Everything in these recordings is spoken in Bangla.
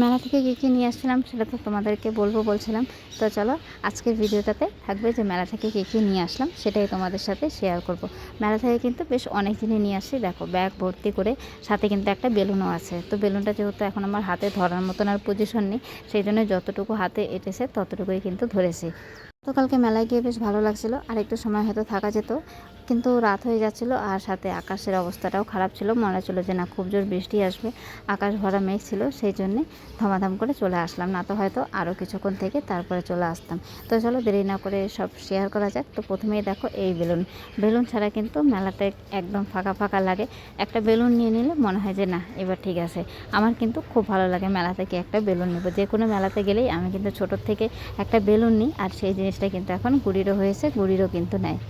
মেলা থেকে কী নিয়ে আসছিলাম সেটা তো তোমাদেরকে বলছিলাম। তো চলো আজকের ভিডিওটাতে থাকবে যে মেলা থেকে কী নিয়ে আসলাম সেটাই তোমাদের সাথে শেয়ার করব। মেলা থেকে কিন্তু বেশ অনেক জিনিস নিয়ে আসছি, দেখো ব্যাগ ভর্তি করে, সাথে কিন্তু একটা বেলুনও আছে। তো বেলুনটা যেহেতু এখন আমার হাতে ধরার মতন আর পজিশন নেই, সেই জন্য যতটুকু হাতে এঁটেছে ততটুকুই কিন্তু ধরেছি। গতকালকে মেলায় গিয়ে বেশ ভালো লাগছিলো, আর একটু সময় হয়তো থাকা যেত, কিন্তু রাত হয়ে যাচ্ছিলো আর সাথে আকাশের অবস্থাটাও খারাপ ছিল। মনে হচ্ছিলো যে না, খুব জোর বৃষ্টি আসবে, আকাশ ভরা মেঘ ছিল, সেই জন্যে ধমাধম করে চলে আসলাম, না তো হয়তো আরও কিছুক্ষণ থেকে তারপরে চলে আসতাম। তো চলো দেরি না করে সব শেয়ার করা যাক। তো প্রথমেই দেখো এই বেলুন ছাড়া কিন্তু মেলাতে একদম ফাঁকা ফাঁকা লাগে। একটা বেলুন নিয়ে নিলে মনে হয় যে না, এবার ঠিক আছে। আমার কিন্তু খুব ভালো লাগে মেলা থেকে একটা বেলুন নেবো। যে কোনো মেলাতে গেলেই আমি কিন্তু ছোটোর থেকে একটা বেলুন নিই, আর সেই জিনিসটা কিন্তু এখন গুড়িরও হয়েছে, গুড়িরও কিন্তু নেয়।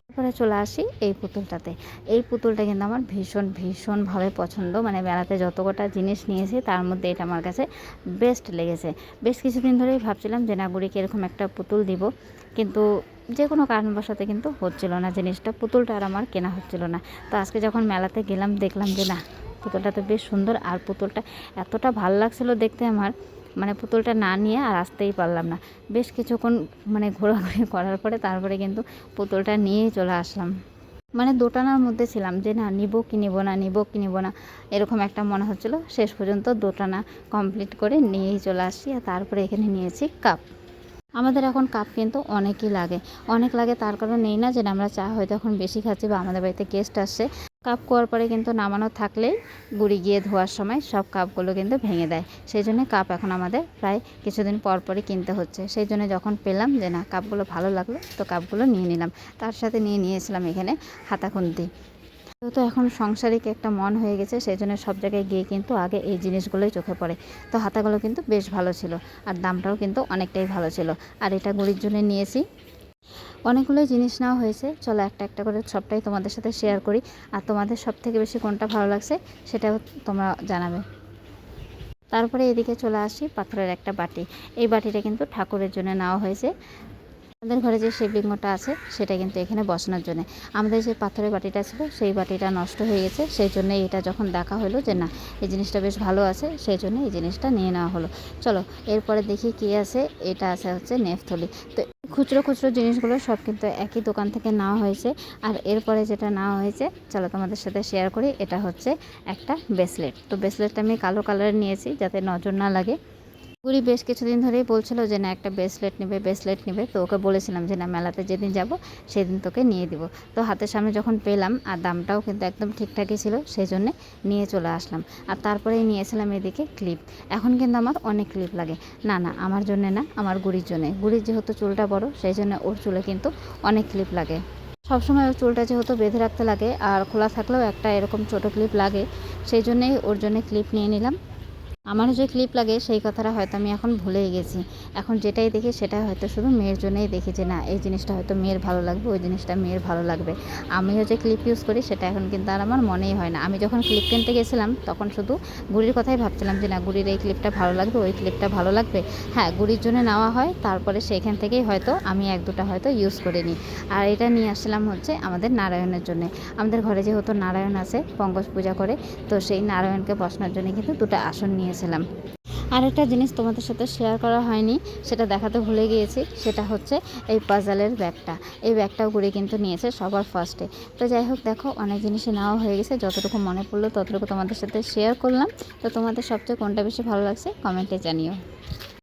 তারপরে চলে আসি এই পুতুলটাতে। এই পুতুলটা কিন্তু আমার ভীষণভাবে পছন্দ। মানে মেলাতে যত কটা জিনিস নিয়েছি তার মধ্যে এটা আমার কাছে বেস্ট লেগেছে। বেশ কিছুদিন ধরেই ভাবছিলাম যে না, গুড়িকে এরকম একটা পুতুল দিব, কিন্তু যে কোনো কারণবশত কিন্তু হচ্ছিল না জিনিসটা, পুতুলটা আর আমার কেনা হচ্ছিল না। তো আজকে যখন মেলাতে গেলাম দেখলাম যে না, পুতুলটা তো বেশ সুন্দর, আর পুতুলটা এতটা ভাল লাগছিলো দেখতে আমার, মানে পুতুলটা না নিয়ে আর আসতেই পারলাম না। বেশ কিছুক্ষণ মানে ঘোরাঘুরি করার পরে তারপরে কিন্তু পুতুলটা নিয়েই চলে আসলাম। মানে দোটানার মধ্যে ছিলাম যে না, নিব কি নিব না, নিব কি নিব না, এরকম একটা মনে হচ্ছিলো। শেষ পর্যন্ত দোটানা কমপ্লিট করে নিয়েই চলে আসছি। আর তারপরে এখানে নিয়েছি কাপ। আমাদের এখন কাপ কিন্তু অনেক লাগে, তার কারণ এই না যে আমরা চা হয়তো এখন বেশি খাচ্ছি বা আমাদের বাড়িতে গেস্ট আসছে। কাপ কুয়ার পরে কিন্তু নামানো থাকলেই গুড়ি গিয়ে ধোয়ার সময় সব কাপগুলো কিন্তু ভেঙে দেয়। সেই জন্য কাপ এখন আমাদের প্রায় কিছুদিন পরই কিনতে হচ্ছে। সেই জন্য যখন পেলাম যে না, কাপগুলো ভালো লাগলো, তো কাপগুলো নিয়ে নিলাম। তার সাথে নিয়েছিলাম এখানে হাতা খুন্তি। যেহেতু এখন সাংসারিক একটা মন হয়ে গেছে, সেই জন্য সব জায়গায় গিয়ে কিন্তু আগে এই জিনিসগুলোই চোখে পড়ে। তো হাতাগুলো কিন্তু বেশ ভালো ছিল, আর দামটাও কিন্তু অনেকটাই ভালো ছিল। আর এটা গুড়ির জন্য নিয়েছি। অনেকগুলোই জিনিস নেওয়া হয়েছে, চলো একটা একটা করে সবটাই তোমাদের সাথে শেয়ার করি। আর তোমাদের সব থেকে বেশি কোনটা ভালো লাগছে সেটাও তোমরা জানাবে। তারপরে এদিকে চলে আসি পাথরের একটা বাটি। এই বাটিটা কিন্তু ঠাকুরের জন্য নেওয়া হয়েছে। আমাদের ঘরে যে শিবলিঙ্গটা আছে সেটা কিন্তু এখানে বসানোর জন্য। আমাদের যে পাথরের বাটিটা ছিল সেই বাটিটা নষ্ট হয়ে গেছে, সেই জন্য এটা যখন দেখা হলো যে না, এই জিনিসটা বেশ ভালো আছে, সেই জন্য এই জিনিসটা নিয়ে নেওয়া হলো। চলো এরপরে দেখি কী আছে। এটা আছে হচ্ছে নেফথলি। তো খুচরো জিনিসগুলো সব কিন্তু একই দোকান থেকে নেওয়া হয়েছে। আর এরপরে যেটা নেওয়া হয়েছে চলো তোমাদের সাথে শেয়ার করি। এটা হচ্ছে একটা ব্রেসলেট। তো ব্রেসলেটটা আমি কালো কালারের নিয়েছি যাতে নজর না লাগে। গুড়ি বেশ কিছুদিন ধরেই বলছিল যে না, একটা ব্রেসলেট নেবে। তো ওকে বলেছিলাম যে না, মেলাতে যেদিন যাব সেদিন তোকে নিয়ে দিব। তো হাতের সামনে যখন পেলাম, আর দামটাও কিন্তু একদম ঠিকঠাকই ছিল, সেই জন্যে নিয়ে চলে আসলাম। আর তারপরেই নিয়েছিলাম এদিকে ক্লিপ। এখন কিন্তু আমার অনেক ক্লিপ লাগে। না, আমার জন্যে না, আমার গুড়ির জন্যে। গুড়ির যেহেতু চুলটা বড়, সেই জন্য ওর চুলে কিন্তু অনেক ক্লিপ লাগে। সবসময় ওর চুলটা যেহেতু বেঁধে রাখতে লাগে, আর খোলা থাকলেও একটা এরকম ছোটো ক্লিপ লাগে, সেই জন্যেই ওর জন্য ক্লিপ নিয়ে নিলাম। আমারও যে ক্লিপ লাগে সেই কথাটা হয়তো আমি এখন ভুলেই গেছি। এখন যেটাই দেখি সেটা হয়তো শুধু মেয়ের জন্যই দেখি যে না, এই জিনিসটা হয়তো মেয়ের ভালো লাগবে, ওই জিনিসটা মেয়ের ভালো লাগবে। আমিও যে ক্লিপ ইউজ করি সেটা এখন কিন্তু আর আমার মনেই হয় না। আমি যখন ক্লিপ কিনতে গেছিলাম তখন শুধু গুড়ির কথাই ভাবছিলাম যে না, গুড়ির এই ক্লিপটা ভালো লাগবে, ওই ক্লিপটা ভালো লাগবে। হ্যাঁ, গুড়ির জন্য নেওয়া হয়, তারপরে সেইখান থেকেই হয়তো আমি এক দুটা হয়তো ইউজ করে নিই। আর এটা নিয়ে আসছিলাম হচ্ছে আমাদের নারায়ণের জন্য। আমাদের ঘরে যেহেতু নারায়ণ আছে, পঙ্কজ পূজা করে, তো সেই নারায়ণকে বসানোর জন্য কিন্তু দুটো আসন নিয়েছিলাম। আর একটা জিনিস তোমাদের সাথে শেয়ার করা হয়নি, সেটা দেখাতে ভুলে গিয়েছি, সেটা হচ্ছে এই পাজলের ব্যাগটা। এই ব্যাগটাও গুড়ি কিন্তু নিয়েছে সবার ফার্স্টে। তো যাই হোক, দেখো অনেক জিনিসই নেওয়া হয়ে গেছে, যতটুকু মনে পড়লো ততটুকু তোমাদের সাথে শেয়ার করলাম। তো তোমাদের সবচেয়ে কোনটা বেশি ভালো লাগছে কমেন্টে জানিও।